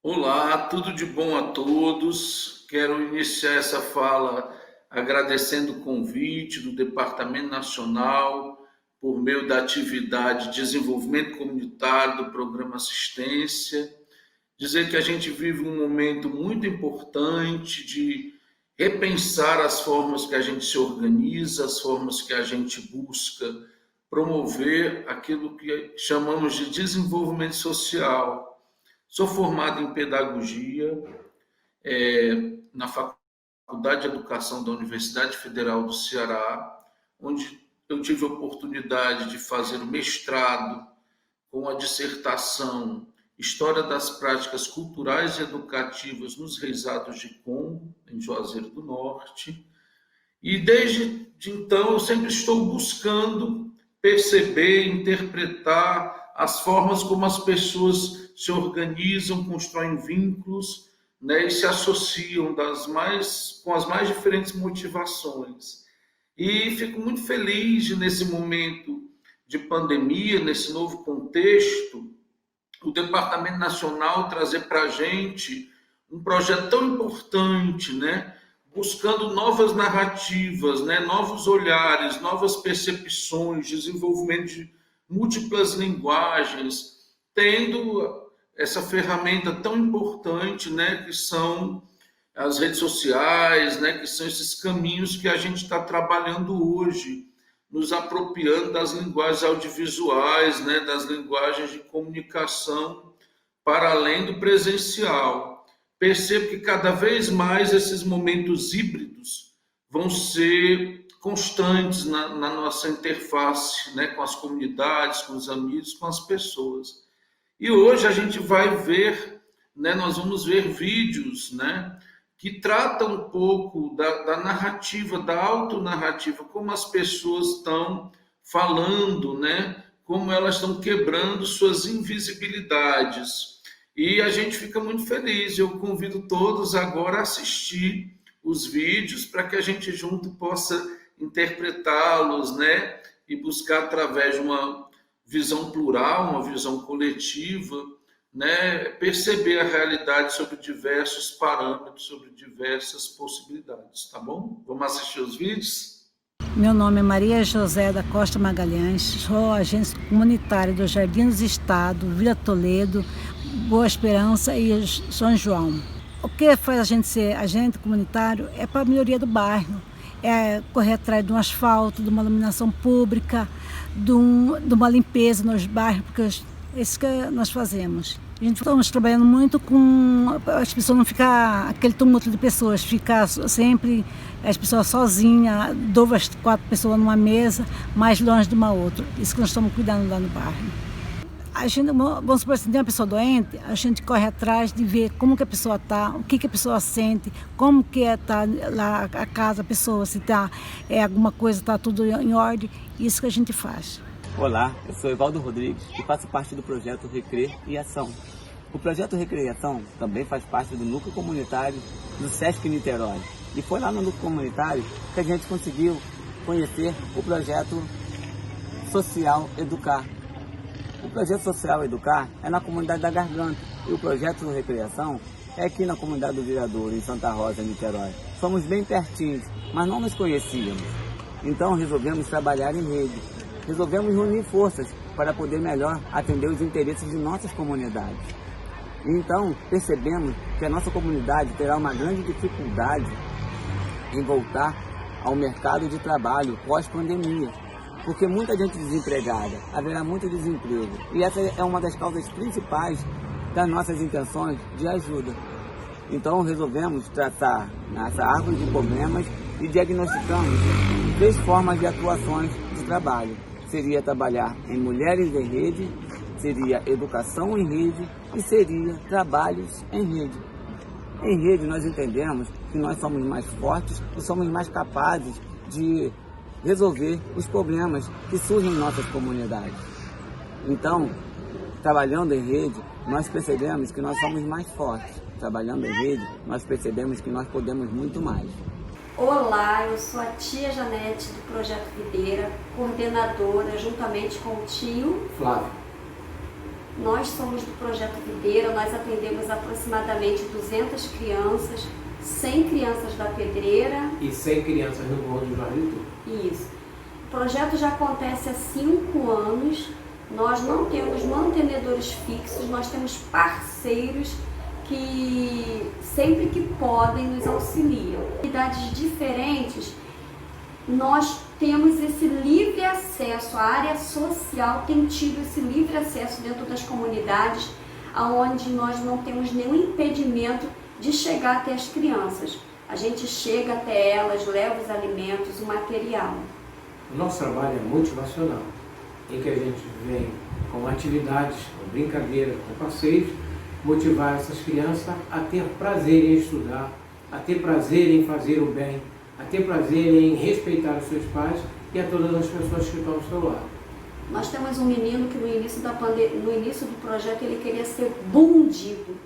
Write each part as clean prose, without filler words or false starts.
Olá, tudo de bom a todos. Quero iniciar essa fala agradecendo o convite do Departamento Nacional por meio da atividade de desenvolvimento comunitário do Programa Assistência. Dizer que a gente vive um momento muito importante de repensar as formas que a gente se organiza, as formas que a gente busca promover aquilo que chamamos de desenvolvimento social. Sou formado em pedagogia na Faculdade de Educação da Universidade Federal do Ceará, onde eu tive a oportunidade de fazer o mestrado com a dissertação História das Práticas Culturais e Educativas nos Reisados de Congo, em Juazeiro do Norte. E desde então eu sempre estou buscando perceber, interpretar as formas como as pessoas se organizam, constroem vínculos, né, e se associam com as mais diferentes motivações. E fico muito feliz nesse momento de pandemia, nesse novo contexto, o Departamento Nacional trazer para a gente um projeto tão importante, né, buscando novas narrativas, né, novos olhares, novas percepções, desenvolvimento de múltiplas linguagens, tendo essa ferramenta tão importante, né, que são as redes sociais, né, que são esses caminhos que a gente está trabalhando hoje, nos apropriando das linguagens audiovisuais, né, das linguagens de comunicação para além do presencial. Percebo que cada vez mais esses momentos híbridos vão ser constantes na nossa interface, né, com as comunidades, com os amigos, com as pessoas. E hoje a gente vai ver, né, nós vamos ver vídeos, né, que tratam um pouco da narrativa, da autonarrativa, como as pessoas estão falando, né, como elas estão quebrando suas invisibilidades. E a gente fica muito feliz. Eu convido todos agora a assistir os vídeos para que a gente junto possa interpretá-los, né, e buscar através de uma visão plural, uma visão coletiva, né, perceber a realidade sobre diversos parâmetros, sobre diversas possibilidades, tá bom? Vamos assistir os vídeos? Meu nome é Maria José da Costa Magalhães, sou agente comunitária do Jardim dos Estados, Vila Toledo, Boa Esperança e São João. O que faz a gente ser agente comunitário é para a melhoria do bairro, é correr atrás de um asfalto, de uma iluminação pública, de uma limpeza nos bairros, porque é isso que nós fazemos. A gente estamos trabalhando muito com as pessoas não ficar aquele tumulto de pessoas, ficar sempre as pessoas sozinhas, 2, 4 pessoas numa mesa, mais longe de uma outra. Isso que nós estamos cuidando lá no bairro. A gente, vamos supor, se tem uma pessoa doente, a gente corre atrás de ver como que a pessoa está, o que a pessoa sente, como que está lá a casa, a pessoa, se está alguma coisa, está tudo em ordem. Isso que a gente faz. Olá, eu sou Evaldo Rodrigues e faço parte do projeto Recre e Ação. O projeto Recre e Ação também faz parte do núcleo comunitário do Sesc Niterói. E foi lá no núcleo comunitário que a gente conseguiu conhecer o projeto Social Educar. O projeto Social Educar é na comunidade da Garganta e o projeto Recre e Ação é aqui na comunidade do Viradouro, em Santa Rosa, Niterói. Somos bem pertinhos, mas não nos conhecíamos. Então resolvemos trabalhar em rede. Resolvemos unir forças para poder melhor atender os interesses de nossas comunidades. Então, percebemos que a nossa comunidade terá uma grande dificuldade em voltar ao mercado de trabalho pós-pandemia, porque muita gente desempregada, haverá muito desemprego. E essa é uma das causas principais das nossas intenções de ajuda. Então, resolvemos traçar essa árvore de problemas e diagnosticamos 3 formas de atuações de trabalho. Seria trabalhar em mulheres em rede, seria educação em rede e seria trabalhos em rede. Em rede nós entendemos que nós somos mais fortes e somos mais capazes de resolver os problemas que surgem em nossas comunidades. Então, trabalhando em rede, nós percebemos que nós somos mais fortes. Trabalhando em rede, nós percebemos que nós podemos muito mais. Olá, eu sou a tia Janete do Projeto Videira, coordenadora juntamente com o tio Flávio. Nós somos do Projeto Videira, nós atendemos aproximadamente 200 crianças, 100 crianças da Pedreira. E 100 crianças no Morro do Juarito? Isso. O projeto já acontece há 5 anos, nós não temos mantenedores fixos, nós temos parceiros que sempre que podem nos auxiliam. Cidades diferentes, nós temos esse livre acesso, a área social tem tido esse livre acesso dentro das comunidades, onde nós não temos nenhum impedimento de chegar até as crianças. A gente chega até elas, leva os alimentos, o material. O nosso trabalho é motivacional, em que a gente vem com atividades, com brincadeiras, com passeios, motivar essas crianças a ter prazer em estudar, a ter prazer em fazer o bem, a ter prazer em respeitar os seus pais e a todas as pessoas que estão ao seu lado. Nós temos um menino que no início do projeto ele queria ser bundido.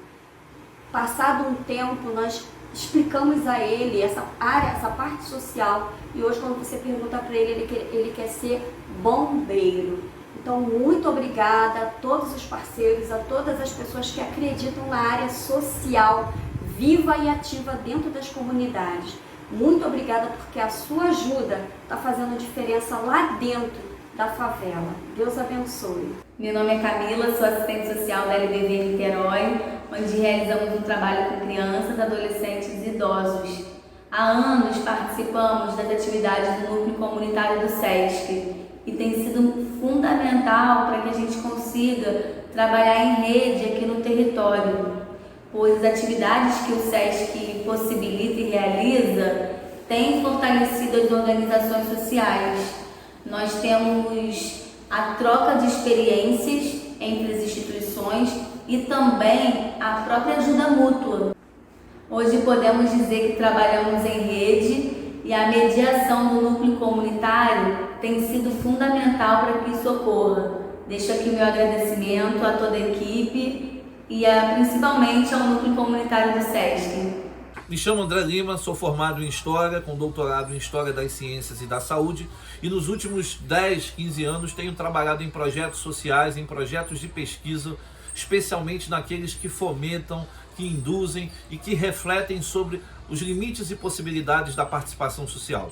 Passado um tempo, nós explicamos a ele essa área, essa parte social, e hoje quando você pergunta para ele, ele quer ser bombeiro. Então, muito obrigada a todos os parceiros, a todas as pessoas que acreditam na área social viva e ativa dentro das comunidades. Muito obrigada porque a sua ajuda está fazendo diferença lá dentro da favela. Deus abençoe. Meu nome é Camila, sou assistente social da LBV Niterói, onde realizamos um trabalho com crianças, adolescentes e idosos. Há anos participamos das atividades do Núcleo Comunitário do SESC e tem sido fundamental para que a gente consiga trabalhar em rede aqui no território, pois as atividades que o SESC possibilita e realiza têm fortalecido as organizações sociais. Nós temos a troca de experiências entre as instituições e também a própria ajuda mútua. Hoje podemos dizer que trabalhamos em rede e a mediação do núcleo comunitário tem sido fundamental para que isso ocorra. Deixo aqui meu agradecimento a toda a equipe e principalmente ao núcleo comunitário do SESC. Me chamo André Lima, sou formado em História, com doutorado em História das Ciências e da Saúde, e nos últimos 10, 15 anos tenho trabalhado em projetos sociais, em projetos de pesquisa, especialmente naqueles que fomentam, que induzem e que refletem sobre os limites e possibilidades da participação social.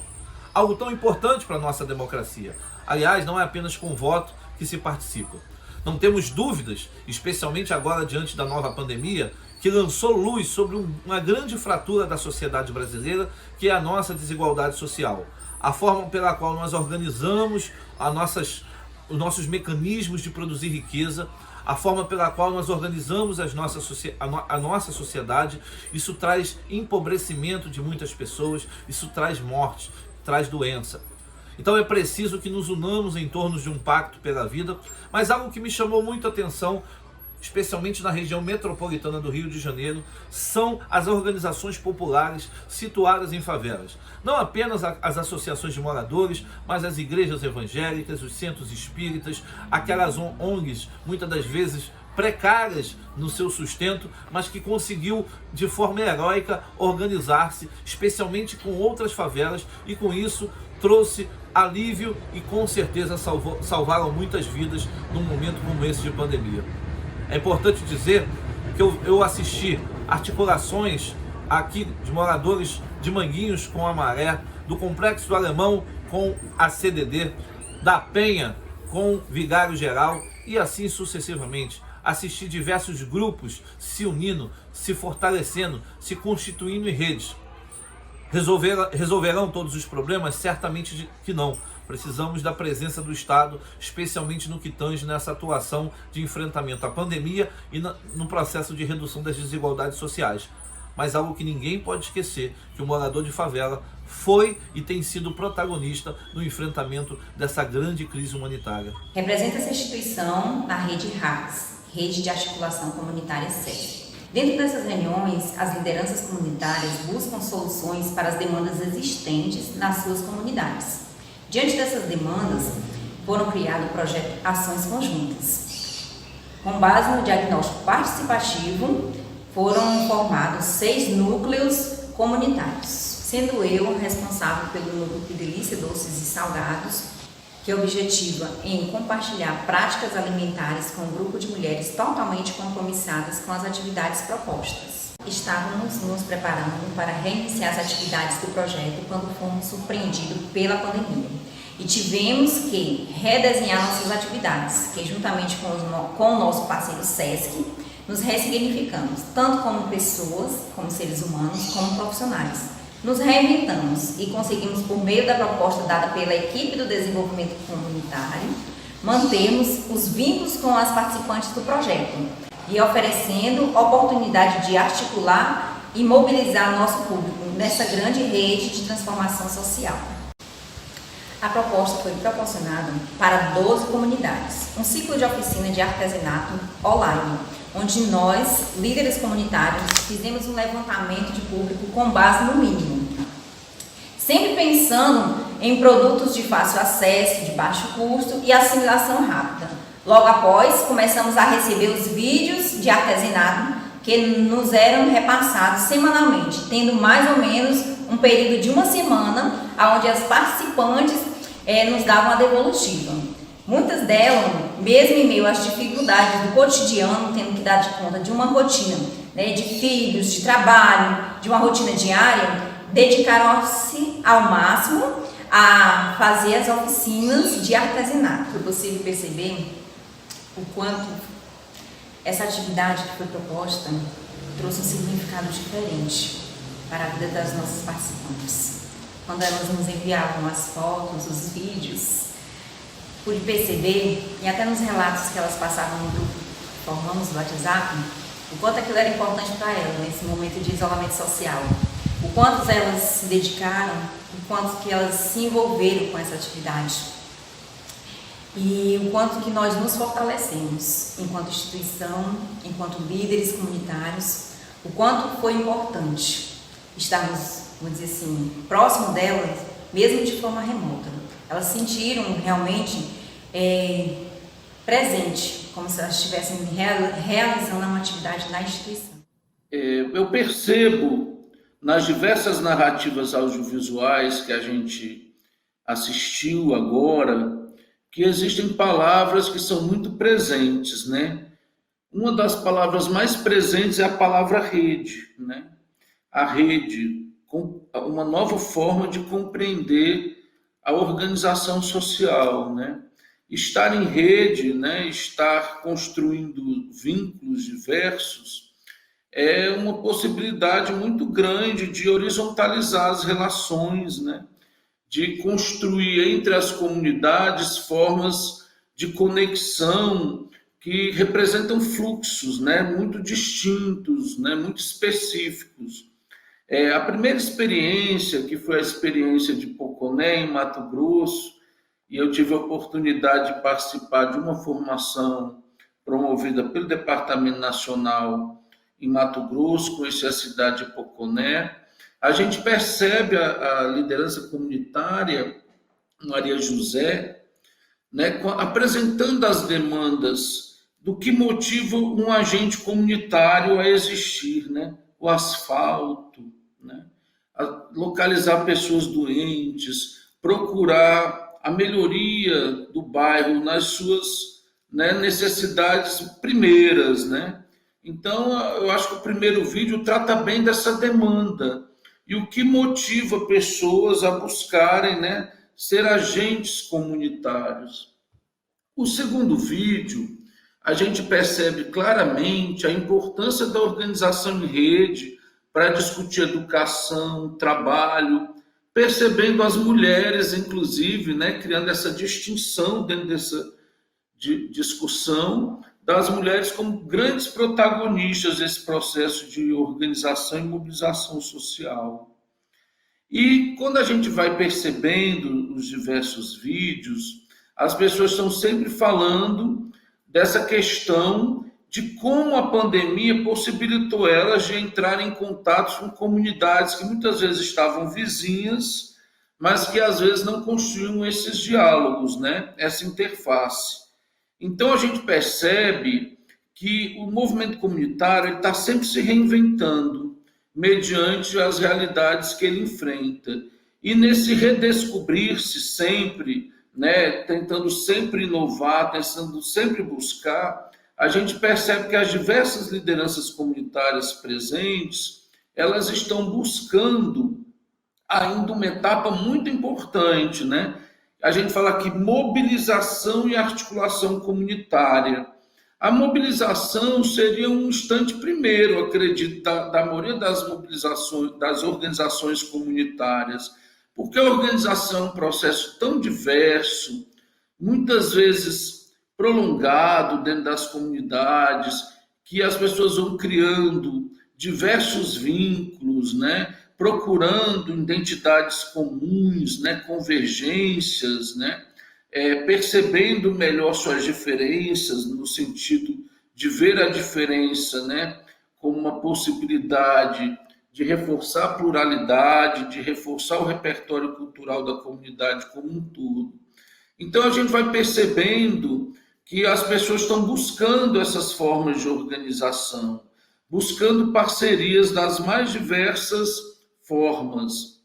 Algo tão importante para a nossa democracia. Aliás, não é apenas com voto que se participa. Não temos dúvidas, especialmente agora diante da nova pandemia, que lançou luz sobre uma grande fratura da sociedade brasileira, que é a nossa desigualdade social. A forma pela qual nós organizamos os nossos mecanismos de produzir riqueza, a forma pela qual nós organizamos a nossa sociedade, isso traz empobrecimento de muitas pessoas, isso traz morte, traz doença. Então é preciso que nos unamos em torno de um pacto pela vida, mas algo que me chamou muito a atenção, especialmente na região metropolitana do Rio de Janeiro, são as organizações populares situadas em favelas. Não apenas as associações de moradores, mas as igrejas evangélicas, os centros espíritas, aquelas ONGs, muitas das vezes precárias no seu sustento, mas que conseguiu de forma heróica organizar-se, especialmente com outras favelas, e com isso trouxe alívio e com certeza salvaram muitas vidas num momento como esse de pandemia. É importante dizer que eu assisti articulações aqui de moradores de Manguinhos com a Maré, do Complexo do Alemão com a CDD, da Penha com Vigário Geral e assim sucessivamente. Assisti diversos grupos se unindo, se fortalecendo, se constituindo em redes. Resolverão todos os problemas? Certamente que não. Precisamos da presença do Estado, especialmente no que tange nessa atuação de enfrentamento à pandemia e no processo de redução das desigualdades sociais. Mas algo que ninguém pode esquecer, que o morador de favela foi e tem sido protagonista no enfrentamento dessa grande crise humanitária. Representa essa instituição a Rede RACS, Rede de Articulação Comunitária SESC. Dentro dessas reuniões, as lideranças comunitárias buscam soluções para as demandas existentes nas suas comunidades. Diante dessas demandas, foram criados o projeto Ações Conjuntas. Com base no diagnóstico participativo, foram formados 6 núcleos comunitários, sendo eu responsável pelo núcleo de Delícia Doces e Salgados, que objetiva em compartilhar práticas alimentares com um grupo de mulheres totalmente compromissadas com as atividades propostas. Estávamos nos preparando para reiniciar as atividades do projeto quando fomos surpreendidos pela pandemia e tivemos que redesenhar nossas atividades, que juntamente com o nosso parceiro SESC, nos ressignificamos, tanto como pessoas, como seres humanos, como profissionais. Nos reinventamos e conseguimos, por meio da proposta dada pela equipe do desenvolvimento comunitário, mantermos os vínculos com as participantes do projeto e oferecendo oportunidade de articular e mobilizar nosso público nessa grande rede de transformação social. A proposta foi proporcionada para 12 comunidades, um ciclo de oficina de artesanato online, onde nós, líderes comunitários, fizemos um levantamento de público com base no mínimo, sempre pensando em produtos de fácil acesso, de baixo custo e assimilação rápida. Logo após, começamos a receber os vídeos de artesanato que nos eram repassados semanalmente, tendo mais ou menos um período de uma semana, onde as participantes nos davam a devolutiva. Muitas delas, mesmo em meio às dificuldades do cotidiano, tendo que dar de conta de uma rotina, de filhos, de trabalho, de uma rotina diária, dedicaram-se ao máximo a fazer as oficinas de artesanato. Foi possível perceber o quanto essa atividade que foi proposta trouxe um significado diferente para a vida das nossas participantes. Quando elas nos enviavam as fotos, os vídeos, pude perceber, e até nos relatos que elas passavam no grupo que formamos do WhatsApp, o quanto aquilo era importante para elas nesse momento de isolamento social, o quanto elas se dedicaram, o quanto que elas se envolveram com essa atividade e o quanto que nós nos fortalecemos enquanto instituição, enquanto líderes comunitários, o quanto foi importante estarmos, vamos dizer assim, próximo delas, mesmo de forma remota. Elas sentiram realmente presente, como se elas estivessem realizando uma atividade na instituição. Eu percebo nas diversas narrativas audiovisuais que a gente assistiu agora, que existem palavras que são muito presentes, né? Uma das palavras mais presentes é a palavra rede, né? A rede, uma nova forma de compreender a organização social, né? Estar em rede, né? Estar construindo vínculos diversos é uma possibilidade muito grande de horizontalizar as relações, né? De construir entre as comunidades formas de conexão que representam fluxos, né? Muito distintos, né? Muito específicos. A primeira experiência, que foi a experiência de Poconé, em Mato Grosso, e eu tive a oportunidade de participar de uma formação promovida pelo Departamento Nacional em Mato Grosso, conheci a cidade de Poconé. A gente percebe a liderança comunitária, Maria José, né, apresentando as demandas do que motiva um agente comunitário a existir, né? O asfalto, né? Localizar pessoas doentes, procurar a melhoria do bairro nas suas, né, necessidades primeiras, né? Então, eu acho que o primeiro vídeo trata bem dessa demanda e o que motiva pessoas a buscarem, né, ser agentes comunitários. O segundo vídeo, a gente percebe claramente a importância da organização em rede para discutir educação, trabalho, percebendo as mulheres, inclusive, né, criando essa distinção dentro dessa discussão das mulheres como grandes protagonistas desse processo de organização e mobilização social. E quando a gente vai percebendo os diversos vídeos, as pessoas estão sempre falando dessa questão de como a pandemia possibilitou elas de entrar em contato com comunidades que muitas vezes estavam vizinhas, mas que às vezes não construíam esses diálogos, né? Essa interface. Então a gente percebe que o movimento comunitário está sempre se reinventando mediante as realidades que ele enfrenta. E nesse redescobrir-se sempre né, tentando sempre inovar, tentando sempre buscar, a gente percebe que as diversas lideranças comunitárias presentes, elas estão buscando ainda uma etapa muito importante, né? A gente fala aqui mobilização e articulação comunitária. A mobilização seria um instante primeiro, acredito, da maioria das mobilizações, das organizações comunitárias, porque a organização é um processo tão diverso, muitas vezes prolongado dentro das comunidades, que as pessoas vão criando diversos vínculos, né? Procurando identidades comuns, né? Convergências, né? Percebendo melhor suas diferenças, no sentido de ver a diferença, né? Como uma possibilidade de reforçar a pluralidade, de reforçar o repertório cultural da comunidade como um todo. Então, a gente vai percebendo que as pessoas estão buscando essas formas de organização, buscando parcerias das mais diversas formas.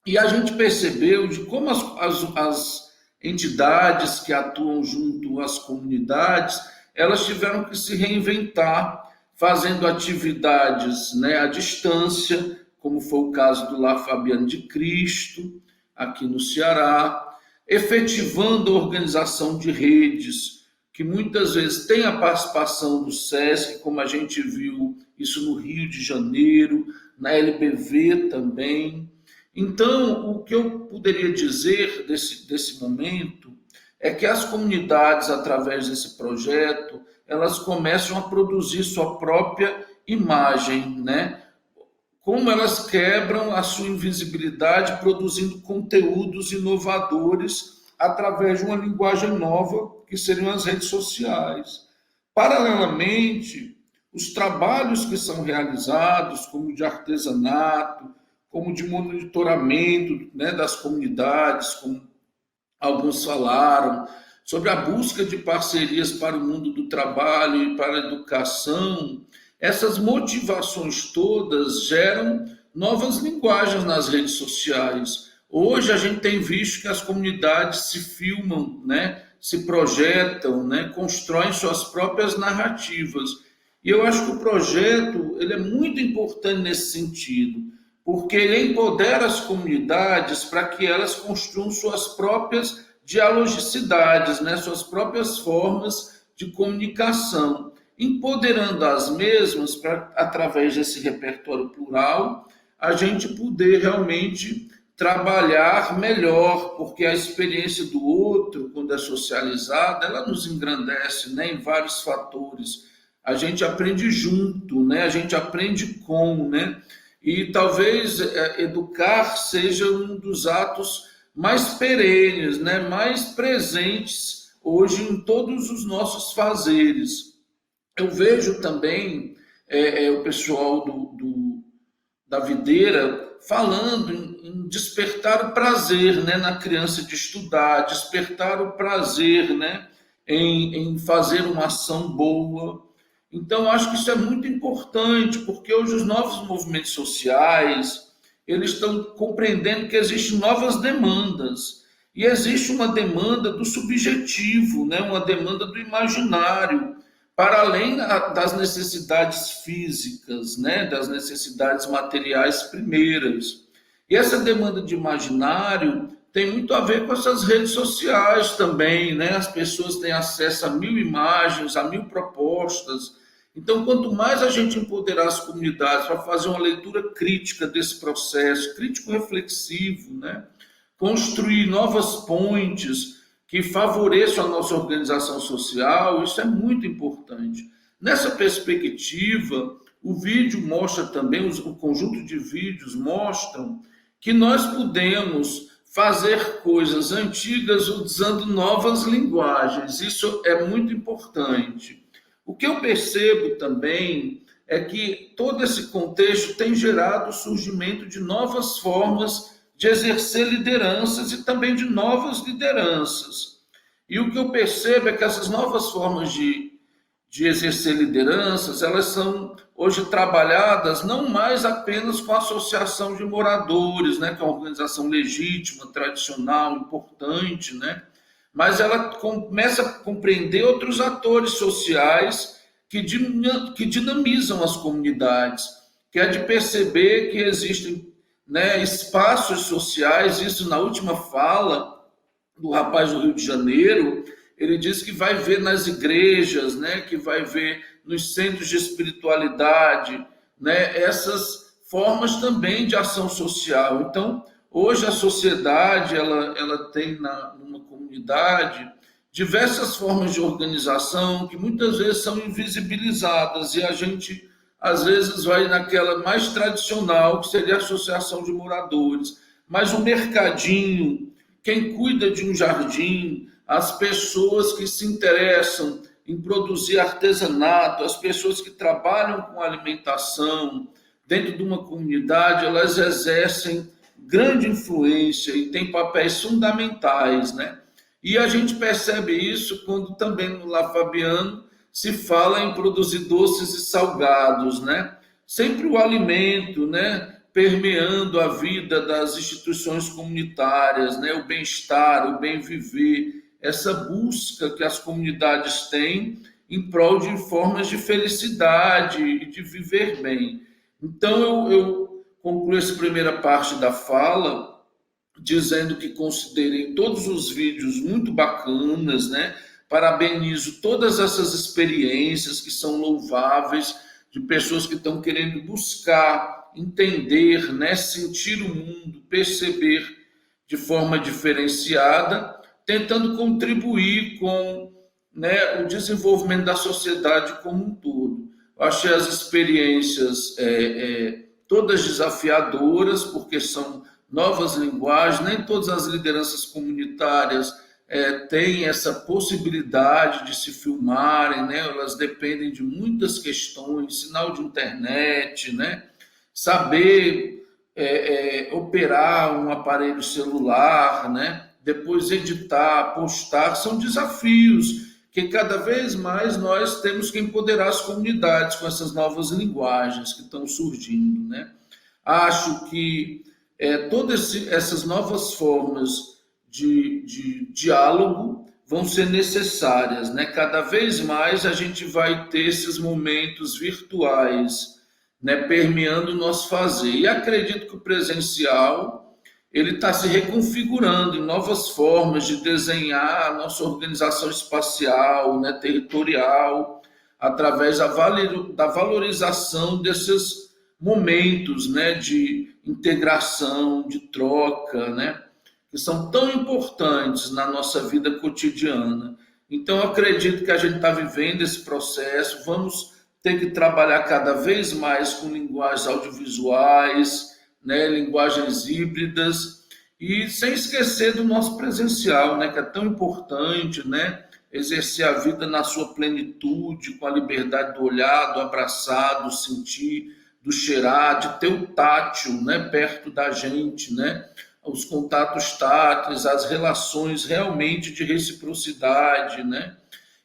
E a gente percebeu de como as entidades que atuam junto às comunidades, elas tiveram que se reinventar, fazendo atividades, né, à distância, como foi o caso do Lar Fabiano de Cristo, aqui no Ceará, efetivando a organização de redes, que muitas vezes tem a participação do SESC, como a gente viu isso no Rio de Janeiro, na LBV também. Então, o que eu poderia dizer desse momento é que as comunidades, através desse projeto, elas começam a produzir sua própria imagem, né? Como elas quebram a sua invisibilidade produzindo conteúdos inovadores através de uma linguagem nova, que seriam as redes sociais. Paralelamente, os trabalhos que são realizados, como de artesanato, como de monitoramento, né, das comunidades, como alguns falaram, sobre a busca de parcerias para o mundo do trabalho e para a educação, essas motivações todas geram novas linguagens nas redes sociais. Hoje a gente tem visto que as comunidades se filmam, né, se projetam, né, constroem suas próprias narrativas. E eu acho que o projeto ele é muito importante nesse sentido, porque ele empodera as comunidades para que elas construam suas próprias dialogicidades, né, suas próprias formas de comunicação, empoderando as mesmas para, através desse repertório plural, a gente poder realmente trabalhar melhor, porque a experiência do outro, quando é socializada, ela nos engrandece, né, em vários fatores. A gente aprende junto, né, a gente aprende com, né, e talvez educar seja um dos atos mais perenes, né, mais presentes hoje em todos os nossos fazeres. Eu vejo também o pessoal da videira falando em despertar o prazer, né, na criança de estudar, despertar o prazer, né, em fazer uma ação boa. Então, acho que isso é muito importante, porque hoje os novos movimentos sociais, eles estão compreendendo que existem novas demandas. E existe uma demanda do subjetivo, né? Uma demanda do imaginário, para além das necessidades físicas, né? Das necessidades materiais primeiras. E essa demanda de imaginário tem muito a ver com essas redes sociais também, né? As pessoas têm acesso a 1000 imagens, a 1000 propostas. Então, quanto mais a gente empoderar as comunidades para fazer uma leitura crítica desse processo, crítico-reflexivo, né? Construir novas pontes que favoreçam a nossa organização social, isso é muito importante. Nessa perspectiva, o vídeo mostra também, o conjunto de vídeos mostram que nós podemos fazer coisas antigas usando novas linguagens. Isso é muito importante. O que eu percebo também é que todo esse contexto tem gerado o surgimento de novas formas de exercer lideranças e também de novas lideranças. E o que eu percebo é que essas novas formas de exercer lideranças, elas são hoje trabalhadas não mais apenas com a associação de moradores, né, que é uma organização legítima, tradicional, importante, né, mas ela começa a compreender outros atores sociais que dinamizam as comunidades, que é de perceber que existem, né, espaços sociais. Isso na última fala do rapaz do Rio de Janeiro, ele diz que vai ver nas igrejas, né, que vai ver nos centros de espiritualidade, né, essas formas também de ação social. Então, hoje a sociedade ela tem numa comunidade diversas formas de organização que muitas vezes são invisibilizadas, e a gente às vezes vai naquela mais tradicional, que seria a associação de moradores. Mas o mercadinho, quem cuida de um jardim, as pessoas que se interessam em produzir artesanato, as pessoas que trabalham com alimentação dentro de uma comunidade, elas exercem grande influência e têm papéis fundamentais, né? E a gente percebe isso quando também no La Fabiano se fala em produzir doces e salgados, né? Sempre o alimento, né, permeando a vida das instituições comunitárias, né? O bem-estar, o bem-viver, essa busca que as comunidades têm em prol de formas de felicidade e de viver bem. Então, eu concluo essa primeira parte da fala dizendo que considerei todos os vídeos muito bacanas, né? Parabenizo todas essas experiências que são louváveis, de pessoas que estão querendo buscar, entender, né? Sentir o mundo, perceber de forma diferenciada, tentando contribuir com, né, o desenvolvimento da sociedade como um todo. Eu achei as experiências todas desafiadoras, porque são novas linguagens, nem todas as lideranças comunitárias têm essa possibilidade de se filmarem, né? Elas dependem de muitas questões, sinal de internet, né? Saber operar um aparelho celular, né? Depois editar, postar, são desafios que cada vez mais nós temos que empoderar as comunidades com essas novas linguagens que estão surgindo, né? Acho que todas essas novas formas de diálogo vão ser necessárias, né? Cada vez mais a gente vai ter esses momentos virtuais, né, permeando o nosso fazer. E acredito que o presencial ele está se reconfigurando em novas formas de desenhar a nossa organização espacial, né, territorial, através da valorização desses momentos, né, de integração, de troca, né, que são tão importantes na nossa vida cotidiana. Então, eu acredito que a gente está vivendo esse processo, vamos ter que trabalhar cada vez mais com linguagens audiovisuais, né, linguagens híbridas, e sem esquecer do nosso presencial, né, que é tão importante, né, exercer a vida na sua plenitude, com a liberdade do olhar, do abraçar, do sentir, do cheirar, de ter o tátil, né, perto da gente, né, os contatos táteis, as relações realmente de reciprocidade, né,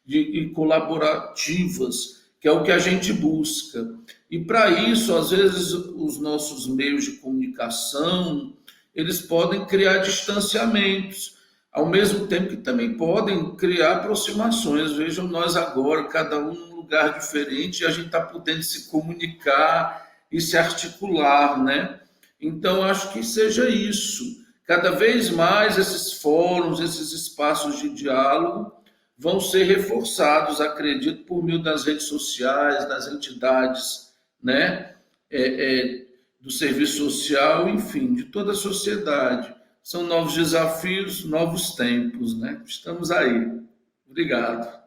e colaborativas, que é o que a gente busca. E para isso, às vezes, os nossos meios de comunicação, eles podem criar distanciamentos, ao mesmo tempo que também podem criar aproximações. Vejam nós agora, cada um num lugar diferente, e a gente está podendo se comunicar e se articular, né? Então, acho que seja isso. Cada vez mais esses fóruns, esses espaços de diálogo vão ser reforçados, acredito, por meio das redes sociais, das entidades, né, do serviço social, enfim, de toda a sociedade. São novos desafios, novos tempos, né? Estamos aí. Obrigado.